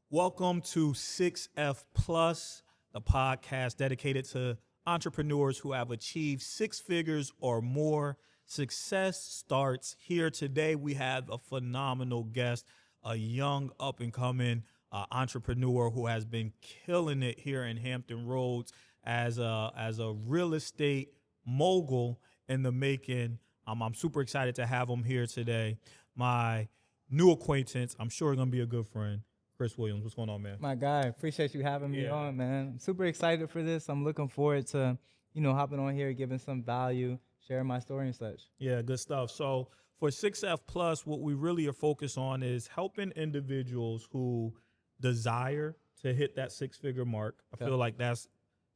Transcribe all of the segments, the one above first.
Welcome to 6F Plus, the podcast dedicated to entrepreneurs who have achieved six figures or more. Success starts here. Today, we have a phenomenal guest, a young up and coming entrepreneur who has been killing it here in Hampton Roads as a real estate mogul in the making. I'm super excited to have him here today. My new acquaintance, I'm sure going to be a good friend. Chris Williams, what's going on, man? My guy, appreciate you having me Yeah. on, man. I'm super excited for this. I'm looking forward to, hopping on here, giving some value, sharing my story and such. Yeah, good stuff. So for 6F Plus, what we really are focused on is helping individuals who desire to hit that six-figure mark. I feel like that's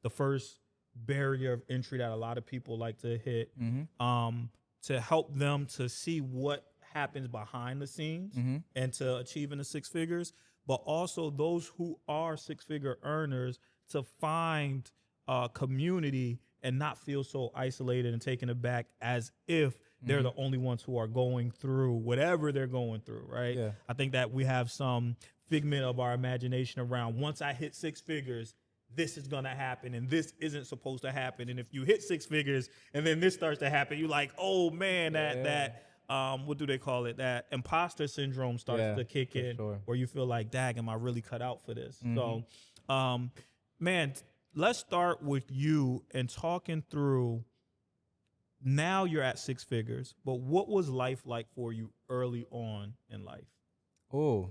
the first barrier of entry that a lot of people like to hit, to help them to see what happens behind the scenes and to achieving the six figures, but also those who are six-figure earners to find community and not feel so isolated and taken aback as if they're the only ones who are going through whatever they're going through, right? Yeah. I think that we have some figment of our imagination around once I hit six figures, this is going to happen and this isn't supposed to happen. And if you hit six figures and then this starts to happen, you're like, oh man, what do they call it? That imposter syndrome starts to kick in, where you feel like, dag, am I really cut out for this? So, man, let's start with you and talking through, now you're at six figures, but what was life like for you early on in life? Oh,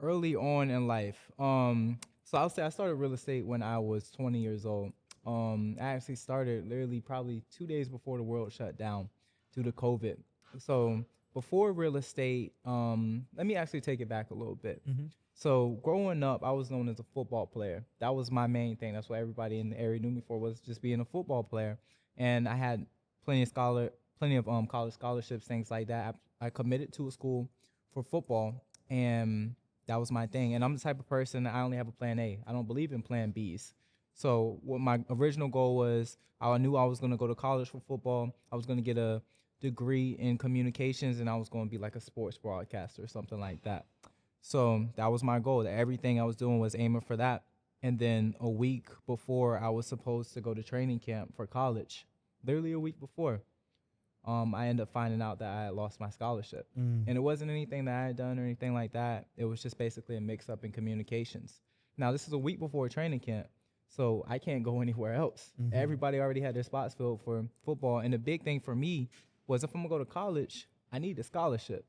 early on in life. So I'll say I started real estate when I was 20 years old. I actually started literally probably 2 days before the world shut down due to COVID. So before real estate, let me actually take it back a little bit. So growing up, I was known as a football player. That was my main thing. That's what everybody in the area knew me for, was just being a football player. And I had plenty of college scholarships, things like that. I committed to a school for football, and that was my thing. And I'm the type of person that I only have a plan A. I don't believe in plan Bs. So what my original goal was, I knew I was going to go to college for football. I was going to get a degree in communications, and I was going to be like a sports broadcaster or something like that. So that was my goal. That everything I was doing was aiming for that. And then a week before I was supposed to go to training camp for college, literally a week before, I ended up finding out that I had lost my scholarship. And it wasn't anything that I had done or anything like that. It was just basically a mix-up in communications. Now, this is a week before training camp, so I can't go anywhere else. Everybody already had their spots filled for football. And the big thing for me was, if I'm going to go to college, I need a scholarship.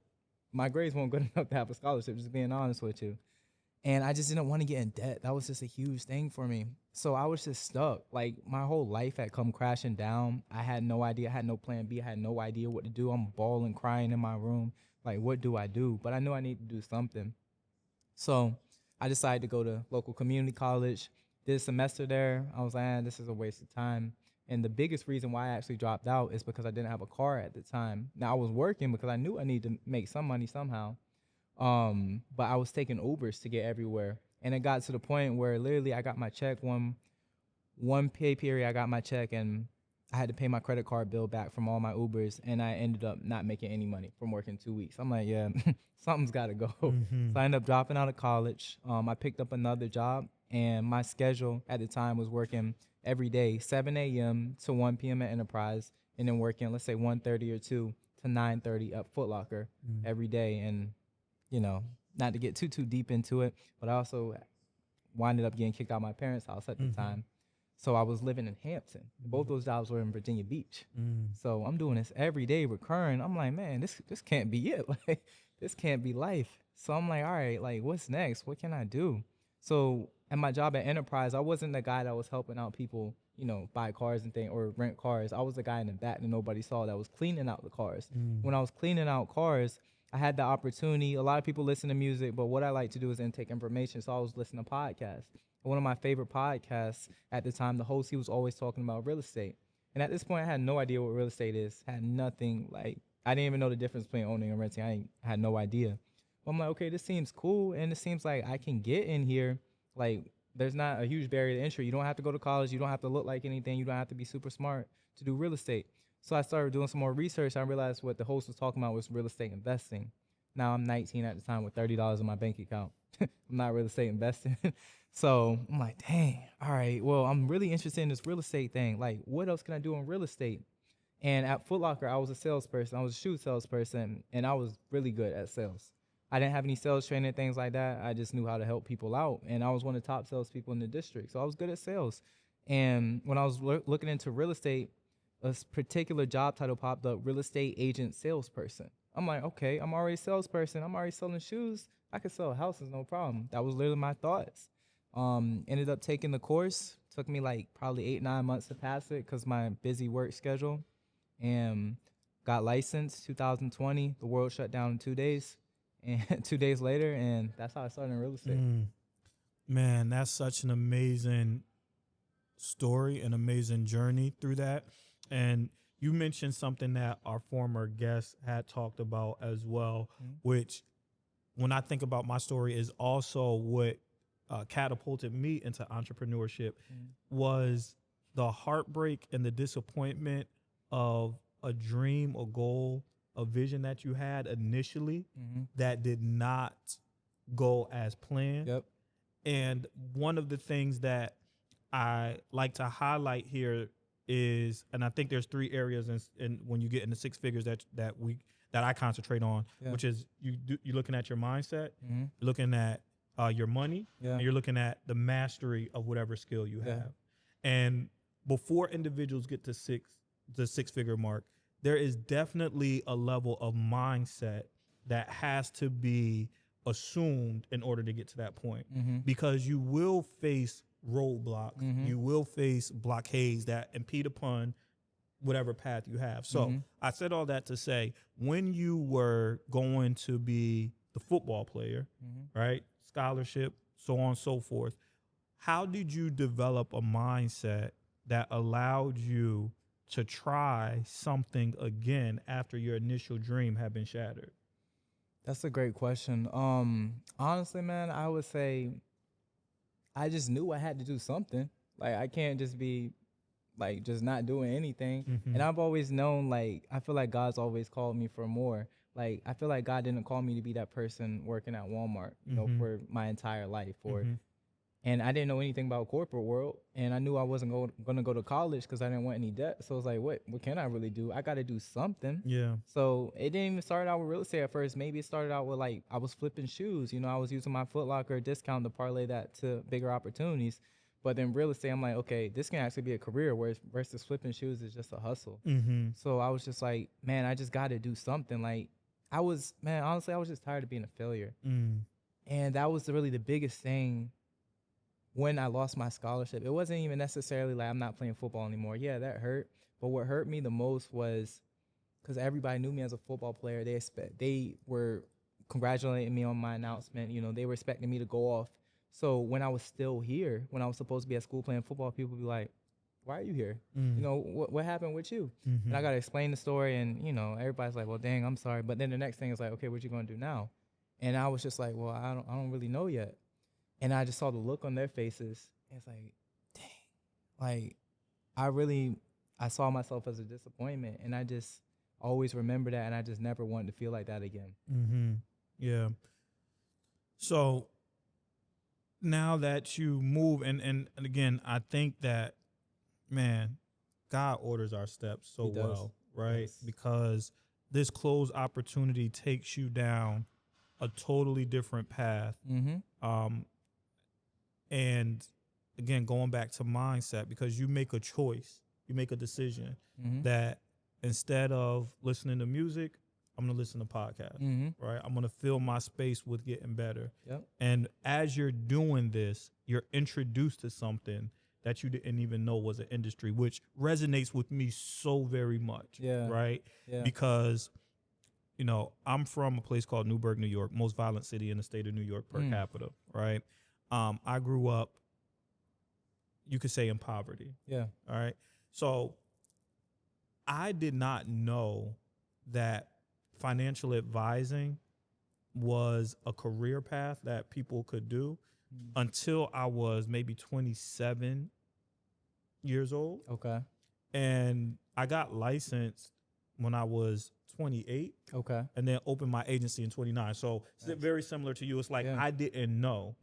My grades weren't good enough to have a scholarship, just being honest with you. And I just didn't want to get in debt. That was just a huge thing for me. So I was just stuck. Like, my whole life had come crashing down. I had no idea. I had no plan B. I had no idea what to do. I'm bawling, crying in my room. Like, what do I do? But I knew I needed to do something. So I decided to go to local community college. Did a semester there. I was like, this is a waste of time. And the biggest reason why I actually dropped out is because I didn't have a car at the time. Now, I was working because I knew I needed to make some money somehow. But I was taking Ubers to get everywhere. And it got to the point where literally I got my check one pay period. I got my check and I had to pay my credit card bill back from all my Ubers. And I ended up not making any money from working 2 weeks. I'm like, yeah, something's got to go. So I ended up dropping out of college. I picked up another job, and my schedule at the time was working every day, 7 a.m. to 1 p.m. at Enterprise, and then working, let's say 1:30 or 2 to 9:30 at Foot Locker every day. And, not to get too deep into it, but I also winded up getting kicked out of my parents' house at the time. So I was living in Hampton. Both those jobs were in Virginia Beach. So I'm doing this every day, recurring. I'm like, man, this can't be it. Like, this can't be life. So I'm like, all right, like, what's next? What can I do? So at my job at Enterprise, I wasn't the guy that was helping out people, buy cars and things or rent cars. I was the guy in the back that nobody saw that was cleaning out the cars. When I was cleaning out cars, I had the opportunity. A lot of people listen to music, but what I like to do is intake information. So I was listening to podcasts. One of my favorite podcasts at the time, the host, he was always talking about real estate. And at this point, I had no idea what real estate is. Had nothing, like, I didn't even know the difference between owning and renting. I had no idea. But I'm like, okay, this seems cool. And it seems like I can get in here. Like, there's not a huge barrier to entry. You don't have to go to college. You don't have to look like anything. You don't have to be super smart to do real estate. So I started doing some more research. I realized what the host was talking about was real estate investing. Now I'm 19 at the time with $30 in my bank account. I'm not real estate investing. So I'm like, dang, all right, well, I'm really interested in this real estate thing. Like, what else can I do in real estate? And at Foot Locker, I was a salesperson. I was a shoe salesperson, and I was really good at sales. I didn't have any sales training, things like that. I just knew how to help people out, and I was one of the top salespeople in the district. So I was good at sales. And when I was looking into real estate, particular job title popped up: real estate agent salesperson. I'm like, okay, I'm already a salesperson. I'm already selling shoes. I could sell houses, no problem. That was literally my thoughts. Ended up taking the course. Took me like probably 8-9 months to pass it because my busy work schedule. And got licensed 2020. The world shut down in 2 days, and 2 days later, and that's how I started in real estate. Man, that's such an amazing story, an amazing journey through that. And you mentioned something that our former guest had talked about as well, which when I think about my story is also what catapulted me into entrepreneurship was the heartbreak and the disappointment of a dream, a goal, a vision that you had initially that did not go as planned. Yep. And one of the things that I like to highlight here is, and I think there's 3 areas in when you get into 6 figures that I concentrate on, which is you're looking at your mindset, you're looking at your money, and you're looking at the mastery of whatever skill you have. And before individuals get to the 6-figure mark, there is definitely a level of mindset that has to be assumed in order to get to that point, because you will face roadblocks, you will face blockades that impede upon whatever path you have. So I said all that to say, when you were going to be the football player, right, scholarship, so on and so forth, how did you develop a mindset that allowed you to try something again after your initial dream had been shattered? That's a great question. Honestly, man, I would say I just knew I had to do something. Like, I can't just be like just not doing anything. And I've always known, like, I feel like God's always called me for more. Like, I feel like God didn't call me to be that person working at Walmart, you know, for my entire life. And I didn't know anything about corporate world, and I knew I wasn't going to go to college because I didn't want any debt. So I was like, what can I really do? I got to do something. Yeah. So it didn't even start out with real estate at first. Maybe it started out with, like, I was flipping shoes. You know, I was using my Foot Locker discount to parlay that to bigger opportunities. But then real estate, I'm like, okay, this can actually be a career, whereas versus flipping shoes is just a hustle. So I was just like, man, I just got to do something. Like, honestly, I was just tired of being a failure. And that was really the biggest thing. When I lost my scholarship, it wasn't even necessarily like I'm not playing football anymore. Yeah, that hurt. But what hurt me the most was because everybody knew me as a football player. They were congratulating me on my announcement. You know, they were expecting me to go off. So when I was still here, when I was supposed to be at school playing football, people would be like, why are you here? You know, what happened with you? And I got to explain the story. And, you know, everybody's like, well, dang, I'm sorry. But then the next thing is like, okay, what you going to do now? And I was just like, well, I don't really know yet. And I just saw the look on their faces. And it's like, dang, like, I saw myself as a disappointment. And I just always remember that. And I just never wanted to feel like that again. Yeah. So now that you move, and again, I think that, man, God orders our steps so well, right? Yes. Because this closed opportunity takes you down a totally different path. And again, going back to mindset, because you make a choice, you make a decision that instead of listening to music, I'm going to listen to podcasts, right? I'm going to fill my space with getting better. And as you're doing this, you're introduced to something that you didn't even know was an industry, which resonates with me so very much, right? Because, you know, I'm from a place called Newburgh, New York, most violent city in the state of New York per capita, right? I grew up, you could say, in poverty. All right. So I did not know that financial advising was a career path that people could do until I was maybe 27 years old. And I got licensed when I was 28. Okay. And then opened my agency in 29. So it's very similar to you. It's like I didn't know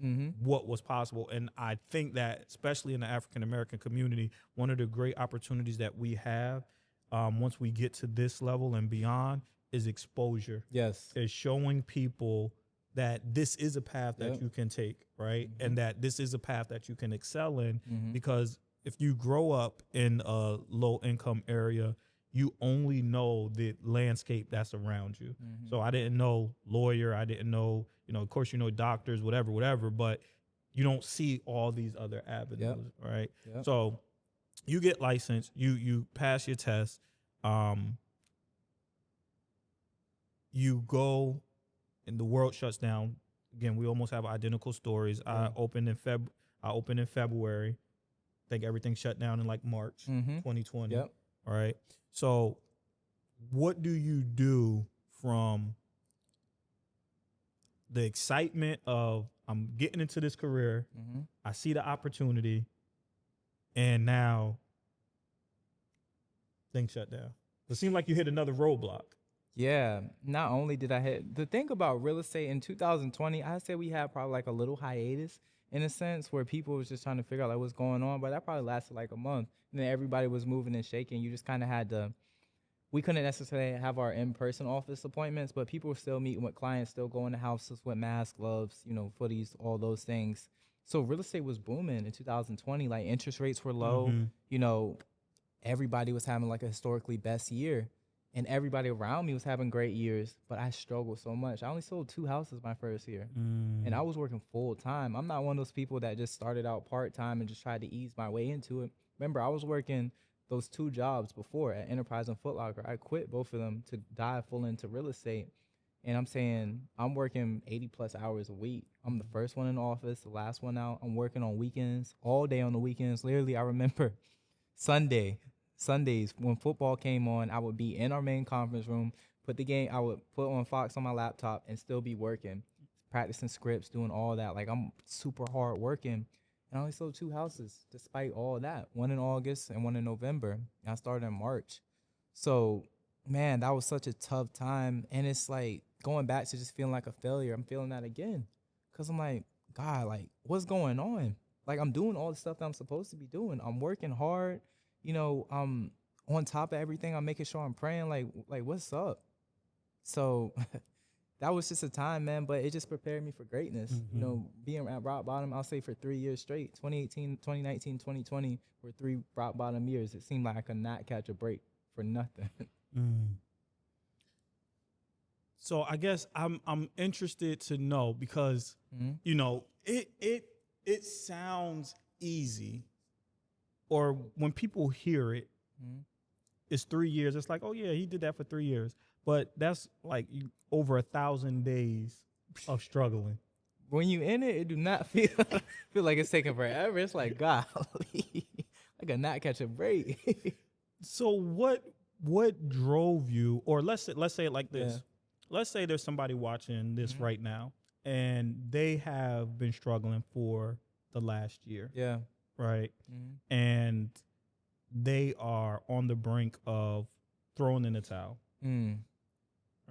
what was possible. And I think that, especially in the African-American community, one of the great opportunities that we have once we get to this level and beyond is exposure. Yes. Is showing people that this is a path that you can take, right? And that this is a path that you can excel in, because if you grow up in a low-income area, you only know the landscape that's around you. So I didn't know lawyer. I didn't know, of course, doctors, whatever, but you don't see all these other avenues, right? Yep. So you get licensed, you pass your test, you go and the world shuts down. Again, we almost have identical stories. I opened in February. I think everything shut down in like March 2020. Yep. All right. So what do you do from the excitement of I'm getting into this career, I see the opportunity, and now things shut down? It seemed like you hit another roadblock. Yeah. Not only did I hit, the thing about real estate in 2020, I say we had probably like a little hiatus in a sense where people was just trying to figure out like what's going on, but that probably lasted like a month. And then everybody was moving and shaking. You just kind of had to, we couldn't necessarily have our in-person office appointments, but people were still meeting with clients, still going to houses with masks, gloves, footies, all those things. So real estate was booming in 2020. Like interest rates were low. Everybody was having like a historically best year, and everybody around me was having great years, but I struggled so much. I only sold 2 houses my first year, and I was working full time. I'm not one of those people that just started out part-time and just tried to ease my way into it. Remember, I was working those 2 jobs before at Enterprise and Foot Locker. I quit both of them to dive full into real estate. And I'm saying I'm working 80 plus hours a week. I'm the first one in the office, the last one out. I'm working on weekends, all day on the weekends. Literally, I remember Sundays when football came on, I would be in our main conference room, I would put on Fox on my laptop and still be working, practicing scripts, doing all that. Like I'm super hard working. And I only sold 2 houses despite all that, one in August and one in November. And I started in March. So, man, that was such a tough time. And it's like going back to just feeling like a failure. I'm feeling that again because I'm like, God, like, what's going on? Like, I'm doing all the stuff that I'm supposed to be doing. I'm working hard. I'm on top of everything. I'm making sure I'm praying. Like what's up? So that was just a time, man, but it just prepared me for greatness. Being at rock bottom, I'll say for 3 years straight, 2018, 2019, 2020 were 3 rock bottom years. It seemed like I could not catch a break for nothing. So I guess I'm interested to know because, it sounds easy, or when people hear it, it's 3 years. It's like, oh yeah, he did that for 3 years. But that's like over 1,000 days of struggling. When you in it, it do not feel like it's taking forever. It's like, golly, I could not catch a break. So what drove you, or let's say it like this. Yeah. Let's say there's somebody watching this right now and they have been struggling for the last year. Yeah. Right. And they are on the brink of throwing in the towel.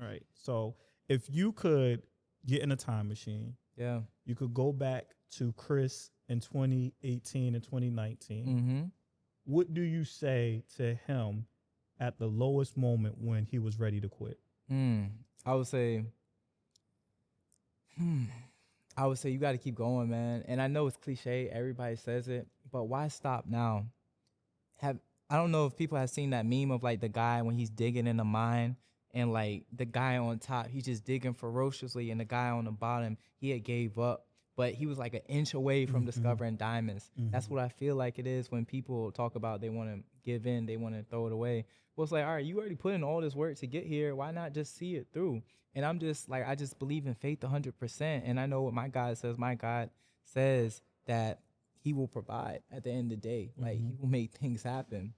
Right. So if you could get in a time machine, you could go back to Chris in 2018 and 2019. What do you say to him at the lowest moment when he was ready to quit? I would say you got to keep going, man. And I know it's cliche, everybody says it, but why stop now? I don't know if people have seen that meme of like the guy when he's digging in the mine and like the guy on top, he's just digging ferociously, and the guy on the bottom, he had gave up, but he was like an inch away from discovering diamonds. That's what I feel like it is when people talk about they want to give in, they want to throw it away. Well, it's like, all right, you already put in all this work to get here. Why not just see it through? And I'm just like, I just believe in faith 100%. And I know what my God says. My God says that he will provide at the end of the day. Like he will make things happen.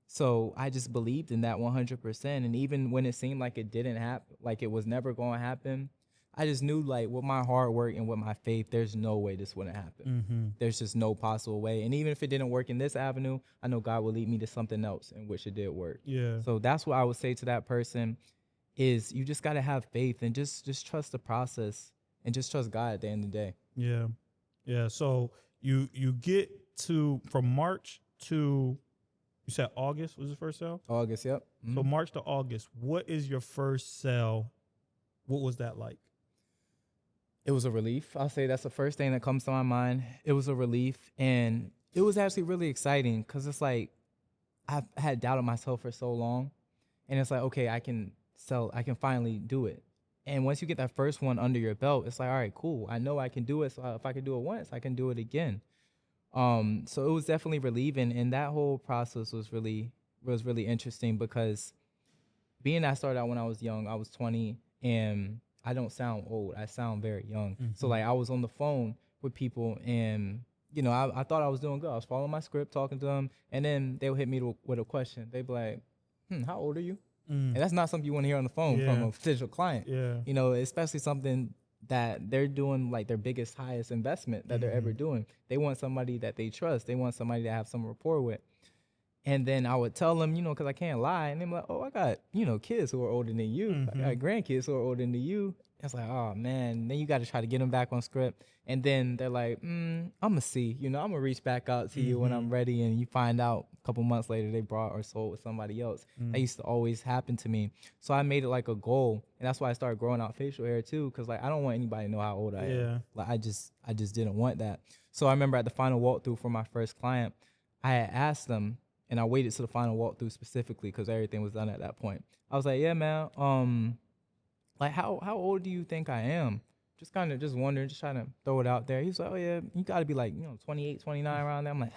So I just believed in that 100%. And even when it seemed like it didn't happen, like it was never going to happen, I just knew like with my hard work and with my faith, there's no way this wouldn't happen. There's just no possible way. And even if it didn't work in this avenue, I know God will lead me to something else in which it did work. Yeah. So that's what I would say to that person is you just got to have faith and just trust the process and just trust God at the end of the day. Yeah. Yeah. So you get to from March to, you said August was the first sale? August, yep. So March to August, what is your first sale? What was that like? It was a relief. I'll say that's the first thing that comes to my mind. It was a relief. And it was actually really exciting because it's like I've had doubted myself for so long. And it's like, okay, I can finally do it. And once you get that first one under your belt, it's like, all right, cool. I know I can do it. So if I can do it once, I can do it again. So it was definitely relieving. And that whole process was really interesting because being that I started out when I was young, I was 20 and I don't sound old. I sound very young. So like I was on the phone with people and, you know, I thought I was doing good. I was following my script, talking to them. And then they would hit me with a question. They'd be like, how old are you? And that's not something you want to hear on the phone from a potential client. Yeah. You know, especially something that they're doing like their biggest, highest investment that they're ever doing. They want somebody that they trust. They want somebody to have some rapport with. And then I would tell them, you know, because I can't lie. And they're like, oh, I got, you know, kids who are older than you. I got grandkids who are older than you. It's like, oh, man. Then you got to try to get them back on script. And then they're like, I'm going to see. You know, I'm going to reach back out to you when I'm ready. And you find out a couple months later they brought or sold with somebody else. That used to always happen to me. So I made it like a goal. And that's why I started growing out facial hair, too, because, like, I don't want anybody to know how old I am. Like, I just didn't want that. So I remember at the final walkthrough for my first client, I had asked them, and I waited to the final walkthrough specifically because everything was done at that point. I was like, yeah, man, like how old do you think I am? Just kind of just wondering, just trying to throw it out there. He was like, oh, yeah, you got to be like, 28, 29 around there. I'm like,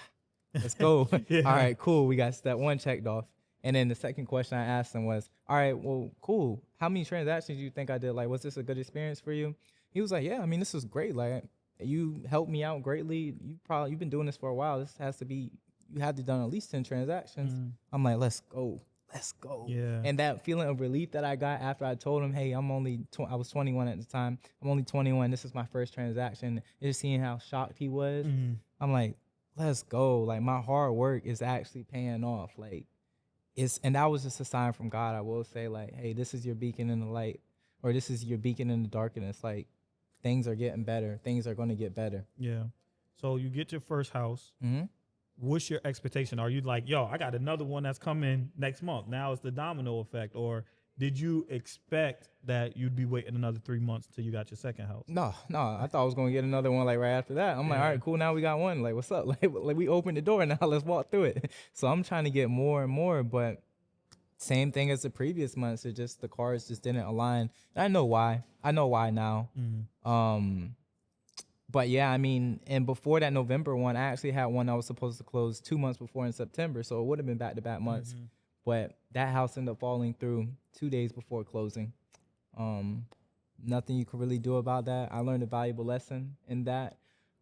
let's go. All right, cool. We got step one checked off. And then the second question I asked him was, all right, well, cool. How many transactions do you think I did? Like, was this a good experience for you? He was like, yeah, I mean, this is great. Like, you helped me out greatly. You've been doing this for a while. This has to be, you had to done at least 10 transactions. I'm like, let's go. Yeah. And that feeling of relief that I got after I told him, hey, I was 21 at the time. I'm only 21. This is my first transaction. Just seeing how shocked he was. I'm like, let's go. Like my hard work is actually paying off. Like and that was just a sign from God. I will say like, hey, this is your beacon in the light, or this is your beacon in the darkness. Like things are getting better. Things are going to get better. Yeah. So you get your first house. What's your expectation? Are you like, yo, I got another one that's coming next month. Now it's the domino effect. Or did you expect that you'd be waiting another 3 months till you got your second house? No. I thought I was going to get another one like right after that. I'm like, all right, cool. Now we got one. Like, what's up? Like we opened the door now. Let's walk through it. So I'm trying to get more and more, but same thing as the previous months. It just, the cards just didn't align. And I know why. I know why now. But yeah, I mean, and before that November one, I actually had one I was supposed to close 2 months before in September. So it would have been back-to-back months. But that house ended up falling through 2 days before closing. Nothing you could really do about that. I learned a valuable lesson in that.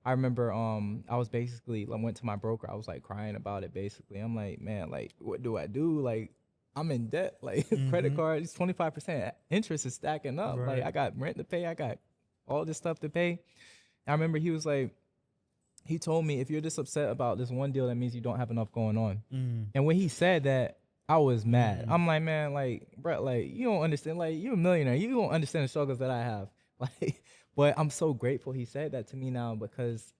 I remember I was basically, I went to my broker. I was like crying about it basically. I'm like, man, like, what do I do? Like, I'm in debt. Like, credit card, it's 25% interest is stacking up. Right. Like, I got rent to pay. I got all this stuff to pay. I remember he was like, he told me, if you're just upset about this one deal, that means you don't have enough going on. And when he said that, I was mad. I'm like, man, like, bro, like, you don't understand. Like, you're a millionaire. You don't understand the struggles that I have. Like, but I'm so grateful he said that to me now, because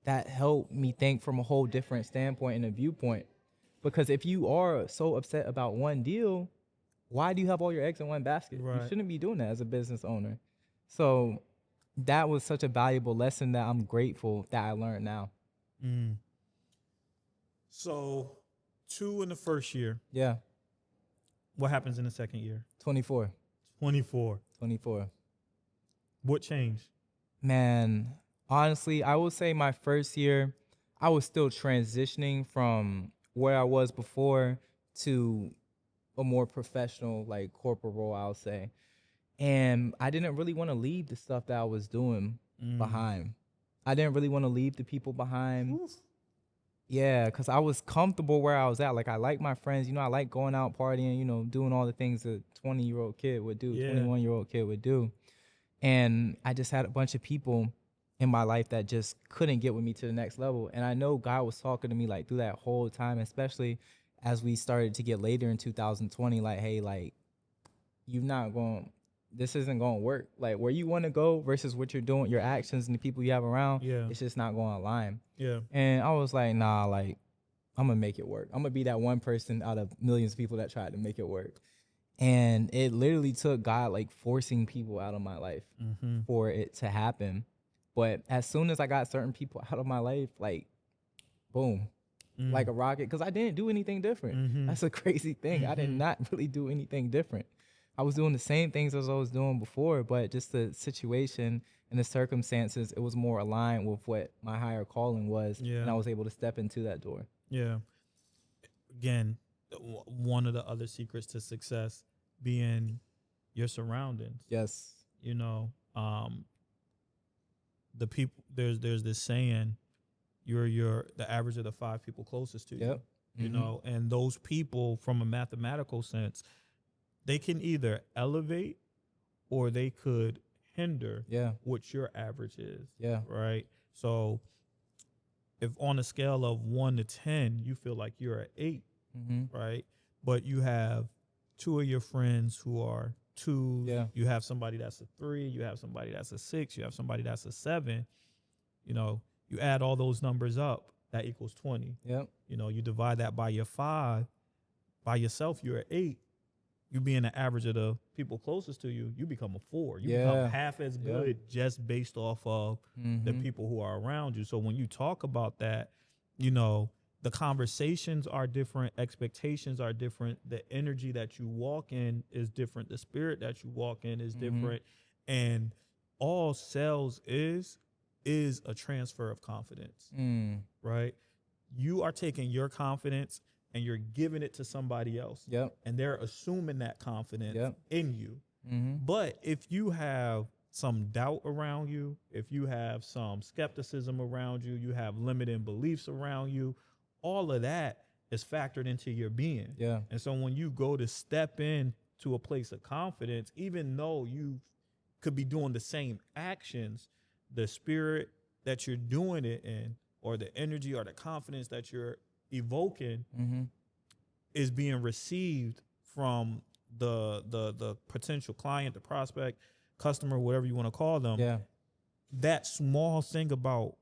that helped me think from a whole different standpoint and a viewpoint. Because if you are so upset about one deal, why do you have all your eggs in one basket? Right. You shouldn't be doing that as a business owner. So that was such a valuable lesson that I'm grateful that I learned now. So 2 in the first year. Yeah. What happens in the second year? 24. 24. What changed? Man, honestly, I would say my first year, I was still transitioning from where I was before to a more professional, like corporate role, I'll say. And I didn't really want to leave the stuff that I was doing behind. I didn't really want to leave the people behind. Yeah, because I was comfortable where I was at. Like, I like my friends. I like going out partying, doing all the things a 20-year-old kid would do, 21-year-old kid would do. And I just had a bunch of people in my life that just couldn't get with me to the next level. And I know God was talking to me like through that whole time, especially as we started to get later in 2020, like, hey, like, you're not going, this isn't going to work. Like, where you want to go versus what you're doing, your actions and the people you have around, Yeah. it's just not going to align. Yeah. And I was like, nah, like, I'm going to make it work. I'm going to be that one person out of millions of people that tried to make it work. And it literally took God like forcing people out of my life for it to happen. But as soon as I got certain people out of my life, like, boom, like a rocket, because I didn't do anything different. That's a crazy thing. I did not really do anything different. I was doing the same things as I was doing before, but just the situation and the circumstances, it was more aligned with what my higher calling was. Yeah. And I was able to step into that door. Yeah. Again, one of the other secrets to success being your surroundings. Yes. You know, the people, there's this saying, you're the average of the 5 people closest to you. Yep. You know, and those people, from a mathematical sense, they can either elevate or they could hinder what your average is. Yeah. Right. So if on a scale of 1 to 10, you feel like you're at 8, right? But you have 2 of your friends who are 2s. Yeah. You have somebody that's a 3. You have somebody that's a 6. You have somebody that's a 7. You know, you add all those numbers up, that equals 20. Yep. You know, you divide that by your 5. By yourself, you're at 8. You being the average of the people closest to you, you become a 4. You become half as good just based off of the people who are around you. So when you talk about that, you know, the conversations are different, expectations are different, the energy that you walk in is different, the spirit that you walk in is different, and all sales is a transfer of confidence, right? You are taking your confidence and you're giving it to somebody else. Yep. And they're assuming that confidence in you. Mm-hmm. But if you have some doubt around you, if you have some skepticism around you, you have limiting beliefs around you, all of that is factored into your being. Yeah. And so when you go to step in to a place of confidence, even though you could be doing the same actions, the spirit that you're doing it in, or the energy or the confidence that you're evoking is being received from the potential client, the prospect, customer, whatever you want to call them. Yeah. That small thing about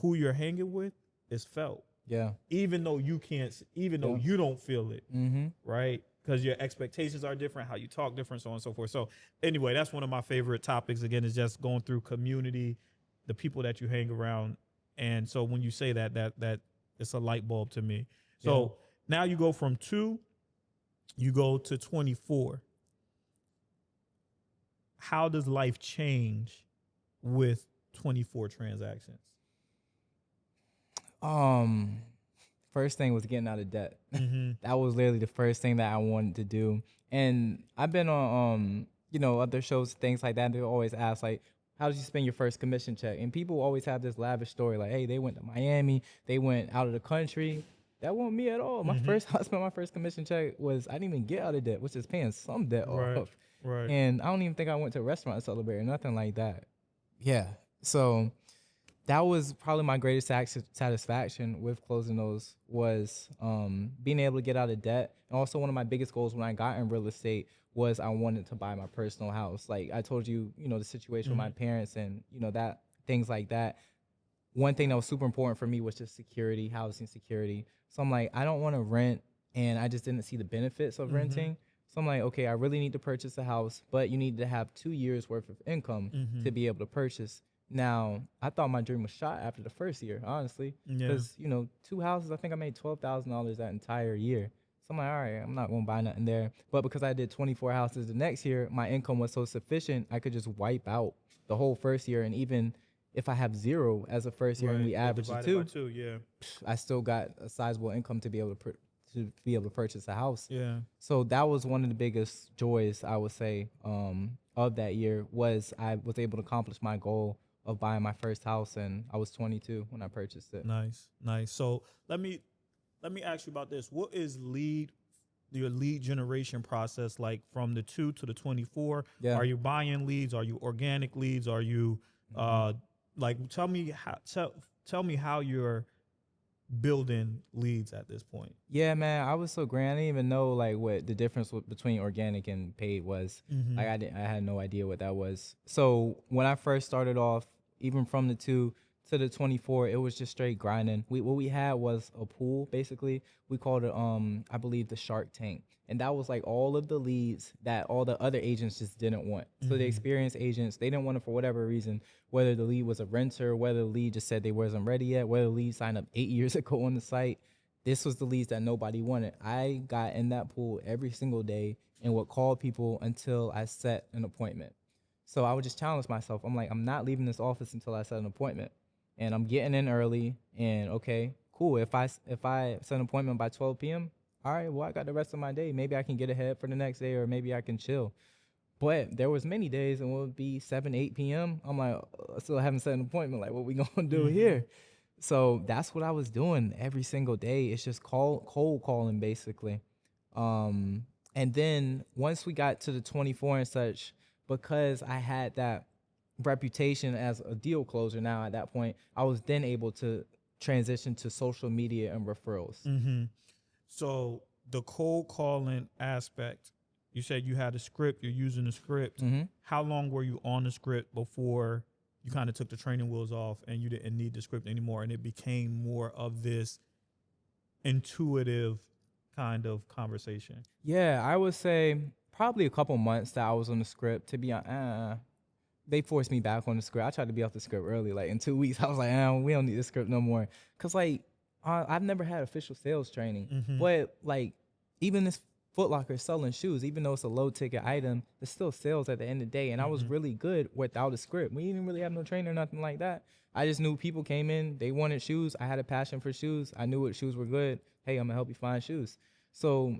who you're hanging with is felt. Yeah. Even though you can't, even though you don't feel it, right? Because your expectations are different, how you talk different, so on and so forth. So anyway, that's one of my favorite topics. Again, is just going through community, the people that you hang around. And so when you say that it's a light bulb to me. So now you go from 2, you go to 24. How does life change with 24 transactions? First thing was getting out of debt. That was literally the first thing that I wanted to do. And I've been on you know, other shows, things like that. They always ask like, how did you spend your first commission check? And people always have this lavish story like, hey, they went to Miami, they went out of the country. That wasn't me at all. I spent my first commission check was, I didn't even get out of debt, which is paying some debt off. Right. And I don't even think I went to a restaurant to celebrate or nothing like that. Yeah. So that was probably my greatest satisfaction with closing those was being able to get out of debt. And also one of my biggest goals when I got in real estate was I wanted to buy my personal house. Like I told you, you know, the situation with my parents and, you know, that things like that. One thing that was super important for me was just security, housing security. So I'm like, I don't want to rent, and I just didn't see the benefits of renting. So I'm like, okay, I really need to purchase a house, but you need to have 2 years worth of income to be able to purchase. Now, I thought my dream was shot after the first year, honestly, because, you know, 2 houses, I think I made $12,000 that entire year. So I'm like, all right, I'm not going to buy nothing there. But because I did 24 houses the next year, my income was so sufficient, I could just wipe out the whole first year. And even if I have 0 as a first year and we average it 2, I still got a sizable income to be able to purchase a house. Yeah. So that was one of the biggest joys, I would say, of that year was I was able to accomplish my goal of buying my first house, and I was 22 when I purchased it. Nice. So let me ask you about this. What is lead your lead generation process like from the 2 to the 24? Yeah. Are you buying leads? Are you organic leads? Are you like tell me how you're building leads at this point? Yeah, man, I was so grand. I didn't even know like what the difference between organic and paid was. Like I had no idea what that was. So when I first started off, even from the 2 to the 24, it was just straight grinding. What we had was a pool, basically. We called it I believe the Shark Tank. And that was like all of the leads that all the other agents just didn't want. So the experienced agents, they didn't want it for whatever reason, whether the lead was a renter, whether the lead just said they wasn't ready yet, whether the lead signed up 8 years ago on the site. This was the leads that nobody wanted. I got in that pool every single day and would call people until I set an appointment. So I would just challenge myself. I'm like, I'm not leaving this office until I set an appointment. And I'm getting in early. And okay, cool. If I set an appointment by 12 p.m., all right, well, I got the rest of my day. Maybe I can get ahead for the next day, or maybe I can chill. But there was many days and it would be 7, 8 p.m. I'm like, I still haven't set an appointment. Like, what we gonna do here? So that's what I was doing every single day. It's just cold calling, basically. And then once we got to the 24 and such, because I had that reputation as a deal closer now at that point, I was then able to transition to social media and referrals. So the cold calling aspect, you said you had a script, you're using a script. How long were you on the script before you kind of took the training wheels off and you didn't need the script anymore and it became more of this intuitive kind of conversation? Yeah, I would say probably a couple months that I was on the script. To be honest, they forced me back on the script. I tried to be off the script early. Like in 2 weeks, I was like, we don't need the script no more. Cause like I've never had official sales training, but like even this Foot Locker selling shoes, even though it's a low ticket item, it's still sales at the end of the day. And I was really good without a script. We didn't really have no trainer or nothing like that. I just knew people came in, they wanted shoes. I had a passion for shoes. I knew what shoes were good. Hey, I'm gonna help you find shoes. So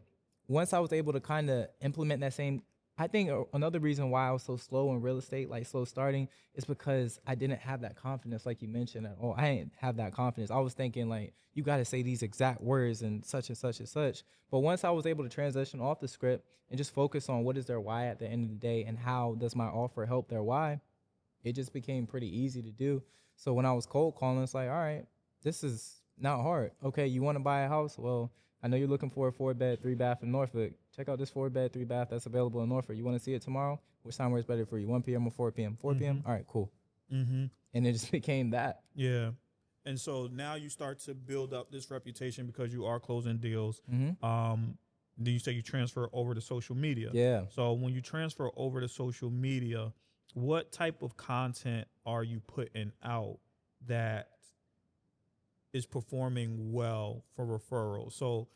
once I was able to kind of implement that same, I think another reason why I was so slow in real estate, like slow starting, is because I didn't have that confidence, like you mentioned at all. I didn't have that confidence. I was thinking like, you got to say these exact words and such and such and such. But once I was able to transition off the script and just focus on what is their why at the end of the day and how does my offer help their why, it just became pretty easy to do. So when I was cold calling, it's like, all right, this is not hard. Okay, you want to buy a house? Well, I know you're looking for a 4-bed, 3-bath in Norfolk. Check out this 4-bed, 3-bath that's available in Norfolk. You want to see it tomorrow? Which time works better for you, 1 p.m. or 4 p.m.? 4 p.m.? All right, cool. And it just became that. Yeah. And so now you start to build up this reputation because you are closing deals. Then you say you transfer over to social media. Yeah. So when you transfer over to social media, what type of content are you putting out that is performing well for referrals? So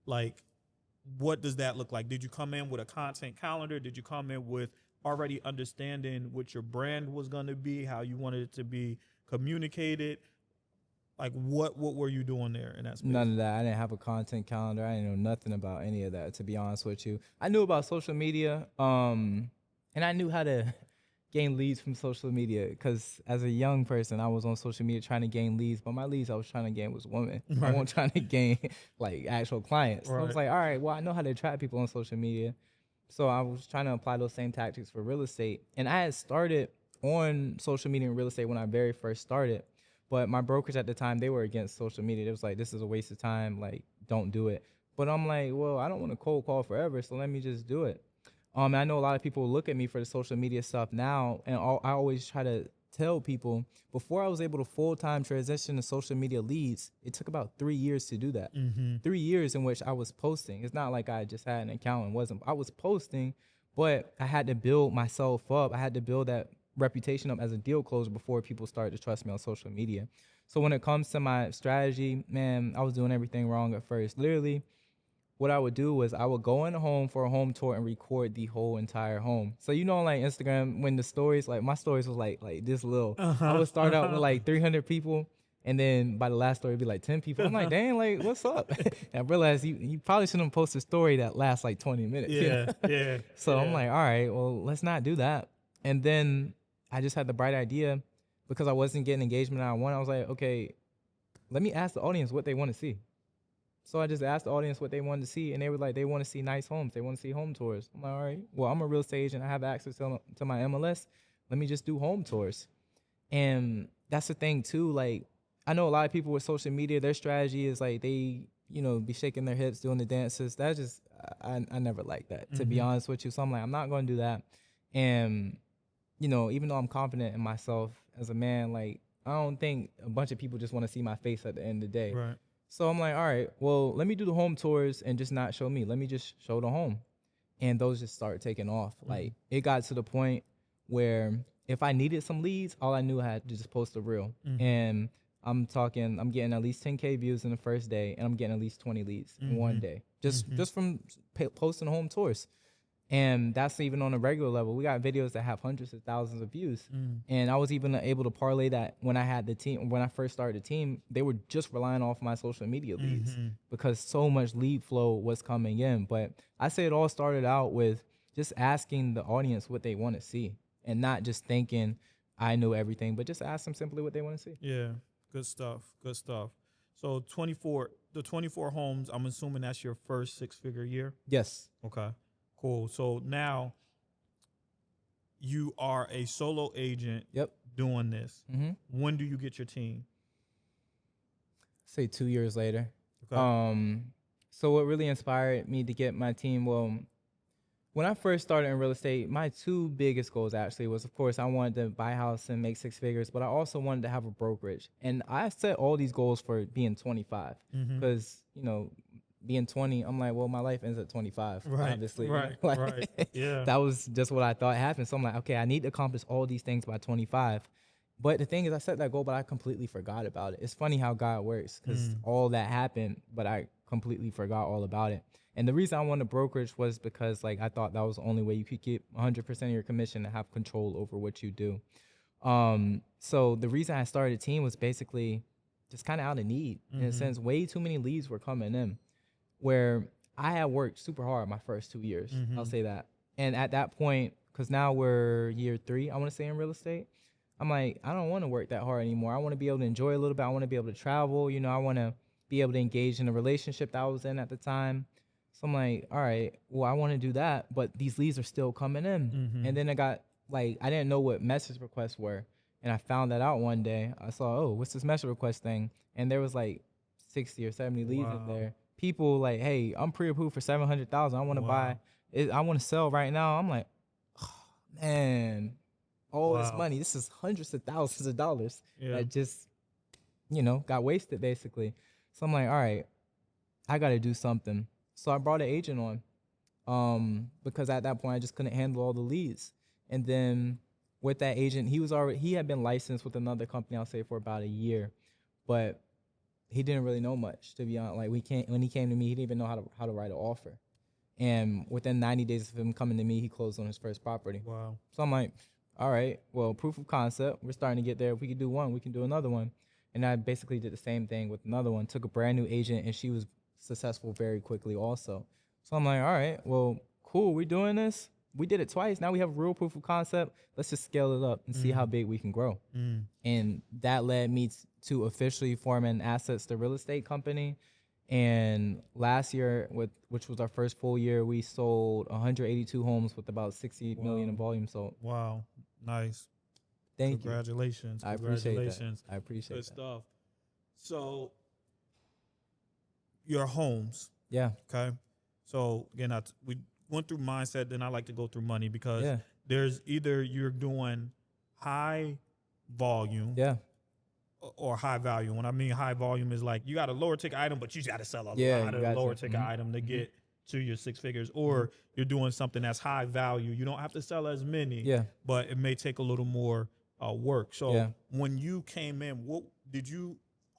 like, what does that look like? Did you come in with a content calendar? Did you come in with already understanding what your brand was going to be, how you wanted it to be communicated? Like what were you doing there in that space? None of that. I didn't have a content calendar. I didn't know nothing about any of that, to be honest with you. I knew about social media, and I knew how to gain leads from social media because as a young person, I was on social media trying to gain leads, but my leads I was trying to gain was women. I wasn't trying to gain like actual clients. So I was like, all right, well, I know how to attract people on social media. So I was trying to apply those same tactics for real estate. And I had started on social media and real estate when I very first started. But my brokerage at the time, they were against social media. They was like, this is a waste of time. Like, don't do it. But I'm like, well, I don't want to cold call forever, so let me just do it. I know a lot of people look at me for the social media stuff now, and I always try to tell people, before I was able to full-time transition to social media leads, it took about 3 years to do that. 3 years in which I was posting. It's not like I just had an account and wasn't. I was posting, but I had to build myself up. I had to build that reputation up as a deal closer before people started to trust me on social media. So when it comes to my strategy, man, I was doing everything wrong at first. Literally, what I would do was I would go in a home for a home tour and record the whole entire home. So you know, like Instagram, when the stories, like my stories was like this little. I would start out with like 300 people, and then by the last story it'd be like 10 people. I'm like, dang, like what's up? And I realized you probably shouldn't post a story that lasts like 20 minutes. Yeah. So I'm like, all right, well, let's not do that. And then I just had the bright idea, because I wasn't getting engagement I wanted. I was like, okay, let me ask the audience what they want to see. So I just asked the audience what they wanted to see, and they were like, they want to see nice homes. They want to see home tours. I'm like, all right, well, I'm a real estate agent. I have access to my MLS. Let me just do home tours. And that's the thing too. Like, I know a lot of people with social media, their strategy is like they, be shaking their hips, doing the dances. That's just, I never like that, to be honest with you. So I'm like, I'm not going to do that. And, even though I'm confident in myself as a man, like, I don't think a bunch of people just want to see my face at the end of the day. Right. So I'm like, all right, well, let me do the home tours and just not show me. Let me just show the home. And those just started taking off. Like, it got to the point where if I needed some leads, all I knew I had to just post a reel. And I'm getting at least 10K views in the first day, and I'm getting at least 20 leads in one day, just from posting home tours. And that's even on a regular level. We got videos that have hundreds of thousands of views. And I was even able to parlay that when I had the team, when I first started the team, they were just relying off my social media leads because so much lead flow was coming in. But I say it all started out with just asking the audience what they want to see and not just thinking I know everything, but just ask them simply what they want to see. Yeah. Good stuff. Good stuff. So the 24 homes, I'm assuming that's your first 6-figure year? Yes. Okay. Cool. So now you are a solo agent doing this. When do you get your team? Say 2 years later. Okay. So what really inspired me to get my team, well, when I first started in real estate, my two biggest goals actually was, of course, I wanted to buy a house and make 6 figures, but I also wanted to have a brokerage. And I set all these goals for being 25 because, being 20, I'm like, well, my life ends at 25, obviously. Right. Yeah. That was just what I thought happened. So I'm like, okay, I need to accomplish all these things by 25. But the thing is, I set that goal, but I completely forgot about it. It's funny how God works because all that happened, but I completely forgot all about it. And the reason I wanted brokerage was because, like, I thought that was the only way you could keep 100% of your commission and have control over what you do. So the reason I started a team was basically just kind of out of need. In a sense, way too many leads were coming in, where I had worked super hard my first 2 years. I'll say that. And at that point, because now we're year 3, I want to say, in real estate, I'm like, I don't want to work that hard anymore. I want to be able to enjoy a little bit. I want to be able to travel. I want to be able to engage in a relationship that I was in at the time. So I'm like, all right, well, I want to do that, but these leads are still coming in. And then I got, like, I didn't know what message requests were. And I found that out one day. I saw, oh, what's this message request thing? And there was like 60 or 70 leads in there. People like, hey, I'm pre-approved for 700,000. I want to buy it. I want to sell right now. I'm like, oh, man, all this money. This is hundreds of thousands of dollars that just, got wasted basically. So I'm like, all right, I got to do something. So I brought an agent on because at that point I just couldn't handle all the leads. And then with that agent, he had been licensed with another company, I'll say, for about a year, but he didn't really know much, to be honest. Like, when he came to me, he didn't even know how to write an offer. And within 90 days of him coming to me, he closed on his first property. Wow. So I'm like, all right, well, proof of concept. We're starting to get there. If we could do one, we can do another one. And I basically did the same thing with another one. Took a brand new agent, and she was successful very quickly also. So I'm like, all right, well, cool. We're doing this. We did it twice. Now we have real proof of concept. Let's just scale it up and see how big we can grow. And that led me to officially form an assets to real estate company. And last year, which was our first full year, we sold 182 homes with about 60 million in volume sold. Wow. Nice. Thank you. Congratulations. I appreciate that. I appreciate Good that. stuff. So your homes. Yeah. Okay. So again, we went through mindset, then I like to go through money because there's either you're doing high volume or high value. When I mean high volume is like you got a lower ticket item, but you got to sell a lot of lower ticket item to get to your 6 figures, or you're doing something that's high value. You don't have to sell as many, but it may take a little more work. So when you came in, what did you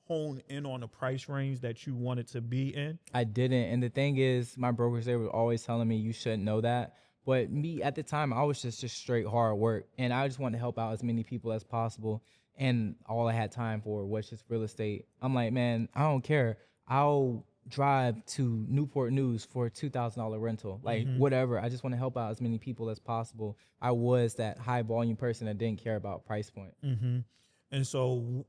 hone in on the price range that you wanted to be in? I didn't. And the thing is, my brokers, they were always telling me you shouldn't know that. But me at the time, I was just straight hard work. And I just wanted to help out as many people as possible. And all I had time for was just real estate. I'm like, man, I don't care. I'll drive to Newport News for a $2,000 rental. Like, whatever. I just want to help out as many people as possible. I was that high volume person that didn't care about price point. And so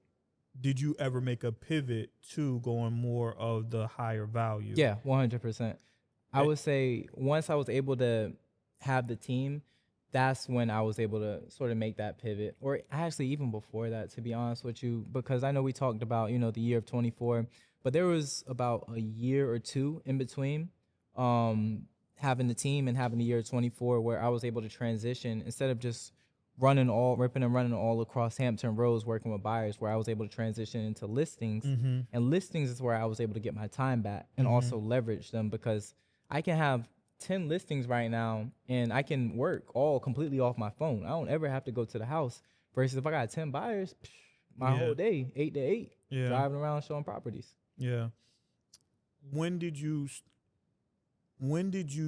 did you ever make a pivot to going more of the higher value? Yeah, 100%. I Eh, would say once I was able to have the team, that's when I was able to sort of make that pivot. Or actually, even before that, to be honest with you, because I know we talked about, the year of 24, but there was about a year or two in between having the team and having the year of 24 where I was able to transition instead of just ripping and running all across Hampton Roads working with buyers, where I was able to transition into listings. Mm-hmm. And listings is where I was able to get my time back and Mm-hmm. also leverage them, because I can have 10 listings right now and I can work all completely off my phone. I don't ever have to go to the house. Versus if I got 10 buyers, my Yeah. whole day, 8 to 8, Yeah. driving around showing properties. Yeah. When did you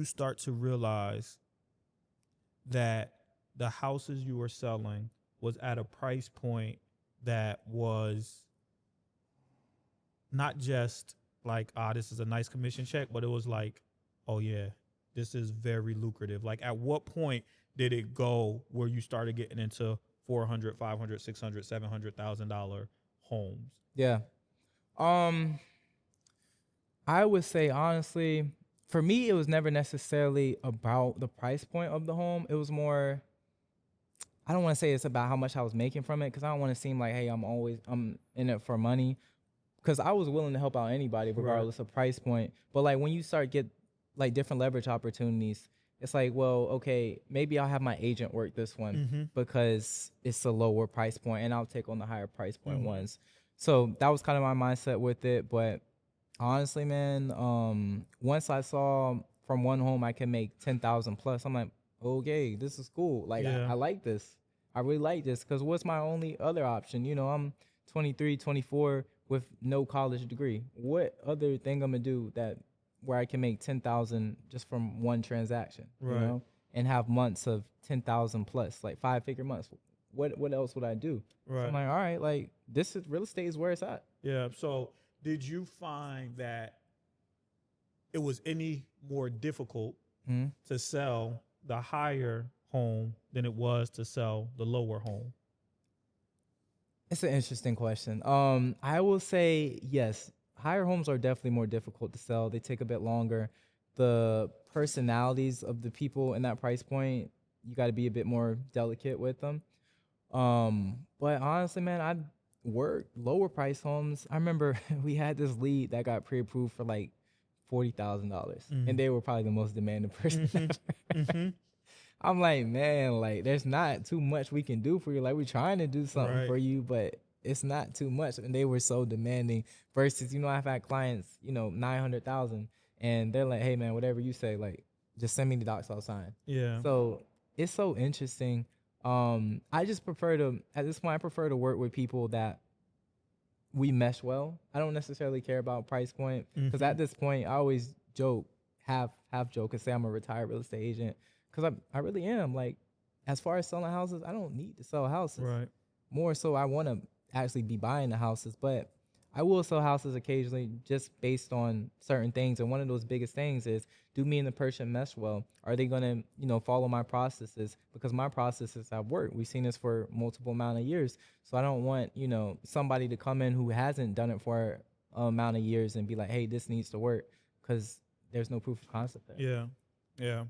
start to realize that the houses you were selling was at a price point that was not just like, this is a nice commission check, but it was like, oh yeah, this is very lucrative? Like, at what point did it go where you started getting into 400, 500, 600, $700,000 homes? Yeah. I would say honestly, for me, it was never necessarily about the price point of the home. It was more, I don't want to say it's about how much I was making from it, because I don't want to seem like, hey, I'm in it for money, because I was willing to help out anybody regardless of price point. But like when you start get like different leverage opportunities, it's like, well, okay, maybe I'll have my agent work this one Mm-hmm. because it's a lower price point, and I'll take on the higher price point Mm-hmm. ones. So that was kind of my mindset with it. But honestly, man, once I saw from one home I can make 10,000 plus, I'm like, okay, this is cool. Like Yeah. I like this. I really like this, because what's my only other option? I'm 23, 24 with no college degree. What other thing I'm gonna do that where I can make 10,000 just from one transaction? Right. And have months of 10,000 plus, like 5-figure months. What else would I do? So Right. I'm like, all right, like this is real estate is where it's at. Yeah. So did you find that it was any more difficult Mm-hmm. to sell the higher home than it was to sell the lower home? It's an interesting question. I will say yes. Higher homes are definitely more difficult to sell. They take a bit longer. The personalities of the people in that price point, you got to be a bit more delicate with them. But honestly, man, I worked lower price homes. I remember we had this lead that got pre-approved for like $40,000, and they were probably the most demanding person Mm-hmm. ever. Mm-hmm. I'm like, man, like there's not too much we can do for you. Like we're trying to do something Right. for you, but it's not too much. And they were so demanding. Versus, I've had clients, 900,000, and they're like, hey man, whatever you say, like just send me the docs, I'll sign. Yeah. So it's so interesting. I just prefer to at this point I prefer to work with people that we mesh well. I don't necessarily care about price point, because Mhm. at this point I always joke, half joke, and say I'm a retired real estate agent, because I really am. Like as far as selling houses, I don't need to sell houses. Right. More so, I want to actually be buying the houses, but I will sell houses occasionally just based on certain things. And one of those biggest things is, do me and the person mesh well? Are they going to, follow my processes? Because my processes have worked. We've seen this for multiple amount of years. So I don't want, somebody to come in who hasn't done it for an amount of years and be like, hey, this needs to work, because there's no proof of concept there. Yeah. Yeah.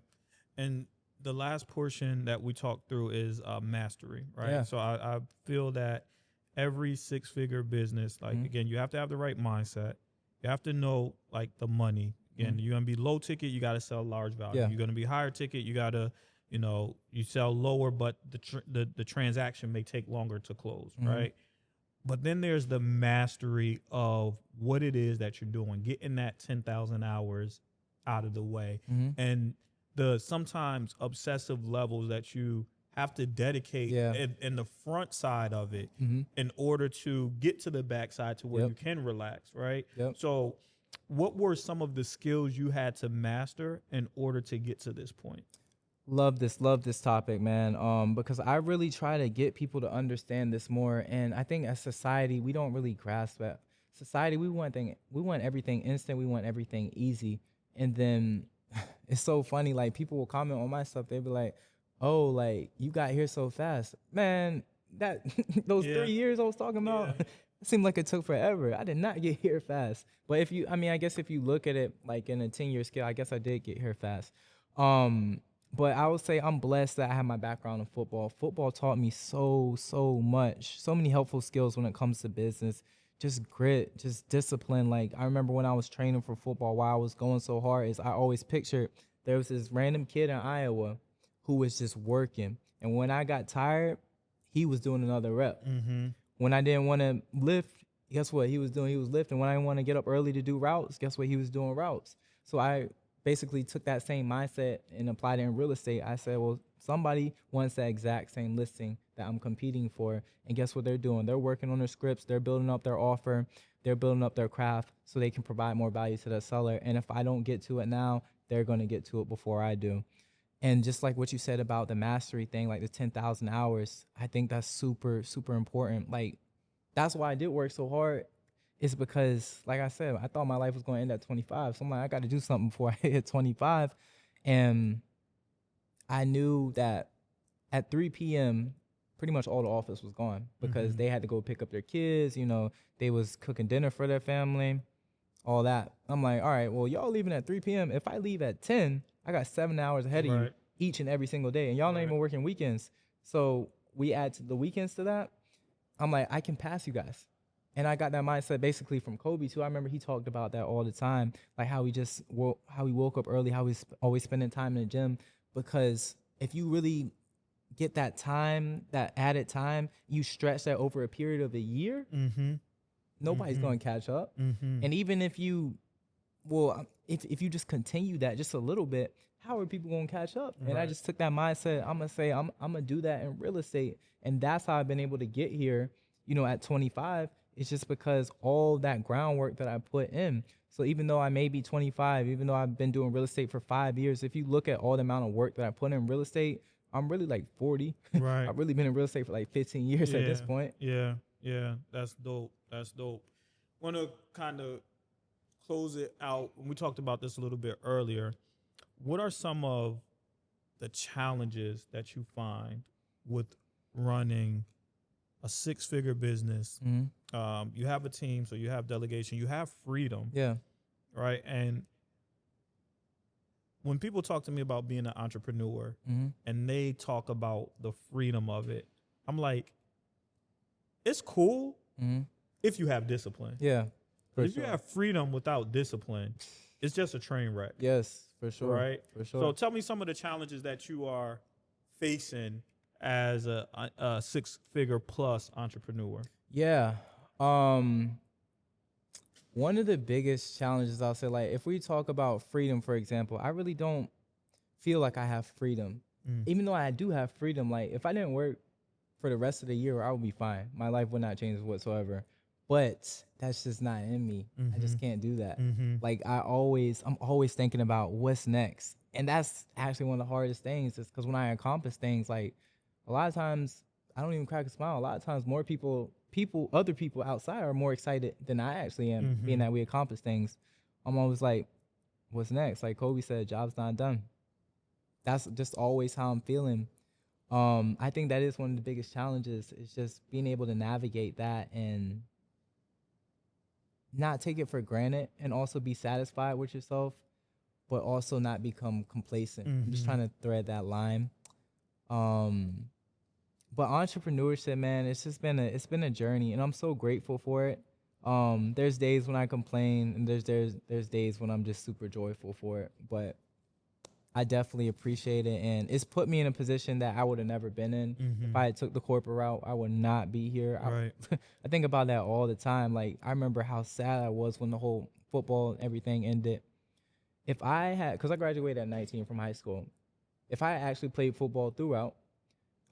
And the last portion that we talked through is mastery, right? Yeah. So I feel that every six-figure business, like, Mhm. again, you have to have the right mindset. You have to know like the money. Again, Mhm. you're gonna be low ticket, you got to sell large value. Yeah. You're gonna be higher ticket, you got to, you sell lower, but the transaction may take longer to close, Mhm. right? But then there's the mastery of what it is that you're doing, getting that 10,000 hours out of the way, Mhm. and the sometimes obsessive levels that you have to dedicate Yeah. in the front side of it Mhm. in order to get to the backside to where Yep. you can relax, right? Yep. So what were some of the skills you had to master in order to get to this point? Love this topic, man. Because I really try to get people to understand this more, and I think as society we don't really grasp that. Society, we want everything instant, we want everything easy, and then it's so funny. Like people will comment on my stuff, they be like, "Oh, like you got here so fast, man." That those Yeah. 3 years I was talking about, Yeah. It seemed like it took forever. I did not get here fast. But I guess if you look at it like in a 10-year scale, I guess I did get here fast. But I would say I'm blessed that I have my background in football. Football taught me so much, so many helpful skills when it comes to business, just grit, just discipline. Like I remember when I was training for football, why I was going so hard is I always pictured there was this random kid in Iowa who was just working. And when I got tired, he was doing another rep. Mm-hmm. When I didn't want to lift, guess what he was doing? He was lifting. When I didn't want to get up early to do routes, guess what he was doing? Routes. So I basically took that same mindset and applied it in real estate. I said, well, somebody wants that exact same listing that I'm competing for. And guess what they're doing? They're working on their scripts. They're building up their offer. They're building up their craft so they can provide more value to the seller. And if I don't get to it now, they're going to get to it before I do. And just like what you said about the mastery thing, like the 10,000 hours, I think that's super, super important. Like, that's why I did work so hard. It's because, like I said, I thought my life was going to end at 25. So I'm like, I got to do something before I hit 25. And I knew that at 3 p.m., pretty much all the office was gone because they had to go pick up their kids. You know, they was cooking dinner for their family, all that. I'm like, all right, well, y'all leaving at 3 p.m. If I leave at 10, I got 7 hours ahead of you each and every single day. And y'all not even working weekends. So we add the weekends to that. I'm like, I can pass you guys. And I got that mindset basically from Kobe too. I remember he talked about that all the time, like how he woke up early, how he's always spending time in the gym. Because if you really get that time, that added time, you stretch that over a period of a year, nobody's going to catch up. And even if you, if you just continue that just a little bit, how are people going to catch up? And I just took that mindset. I'm going to say, I'm going to do that in real estate. And that's how I've been able to get here, you know, at 25. It's just because all that groundwork that I put in. So even though I may be 25, even though I've been doing real estate for 5 years, if you look at all the amount of work that I put in real estate, I'm really like 40. Right. I've really been in real estate for like 15 years at this point. Yeah. That's dope. Want to kind of close it out. We talked about this a little bit earlier. What are some of the challenges that you find with running a 6-figure business? You have a team, so you have delegation, you have freedom. Yeah. Right. And when people talk to me about being an entrepreneur and they talk about the freedom of it, I'm like, it's cool if you have discipline. Yeah. But if you have freedom without discipline, it's just a train wreck. Yes, for sure. Right. For sure. So tell me some of the challenges that you are facing as a 6-figure plus entrepreneur. Yeah. One of the biggest challenges, I'll say, like, if we talk about freedom, for example, I really don't feel like I have freedom. Even though I do have freedom, like, if I didn't work for the rest of the year, I would be fine. My life would not change whatsoever. But that's just not in me. I just can't do that. Like, I'm always thinking about what's next. And that's actually one of the hardest things, is because when I accomplish things, like, a lot of times I don't even crack a smile. A lot of times more other people outside are more excited than I actually am, being that we accomplish things. I'm always like, what's next? Like Kobe said, job's not done. That's just always how I'm feeling. I think that is one of the biggest challenges, is just being able to navigate that and not take it for granted, and also be satisfied with yourself, but also not become complacent. I'm just trying to thread that line. But entrepreneurship, man, it's been a journey, and I'm so grateful for it. There's days when I complain, and there's days when I'm just super joyful for it. But I definitely appreciate it, and it's put me in a position that I would have never been in. If I had took the corporate route, I would not be here. I think about that all the time. Like, I remember how sad I was when the whole football and everything ended. If I had, because I graduated at 19 from high school, if I had actually played football throughout,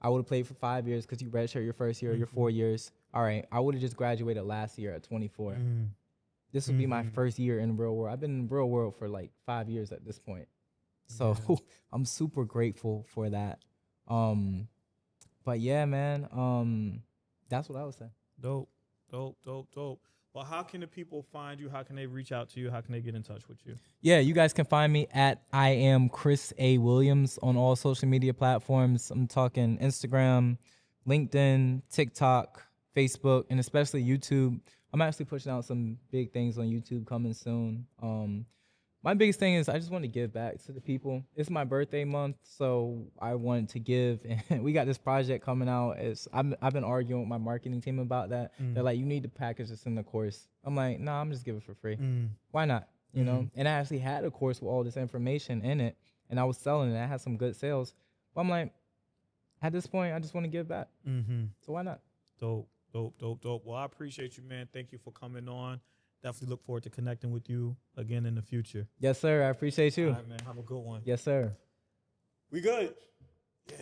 I would have played for 5 years, because you redshirt your first year, your 4 years. All right, I would have just graduated last year at 24. This would be my first year in the real world. I've been in the real world for like 5 years at this point. So I'm super grateful for that. But yeah, man, that's what I would say. Dope. Well, how can the people find you? How can they reach out to you? How can they get in touch with you? Yeah, you guys can find me at I am Chris A. Williams on all social media platforms. I'm talking Instagram, LinkedIn, TikTok, Facebook, and especially YouTube. I'm actually pushing out some big things on YouTube coming soon. My biggest thing is I just want to give back to the people. It's my birthday month, so I wanted to give. And we got this project coming out. I've been arguing with my marketing team about that. They're like, you need to package this in the course. I'm like, nah, I'm just giving it for free. Why not? You know? And I actually had a course with all this information in it, and I was selling it. I had some good sales. But I'm like, at this point, I just want to give back. So why not? Dope. Well, I appreciate you, man. Thank you for coming on. Definitely look forward to connecting with you again in the future. Yes, sir. I appreciate you. All right, man. Have a good one. Yes, sir. We good? Yeah.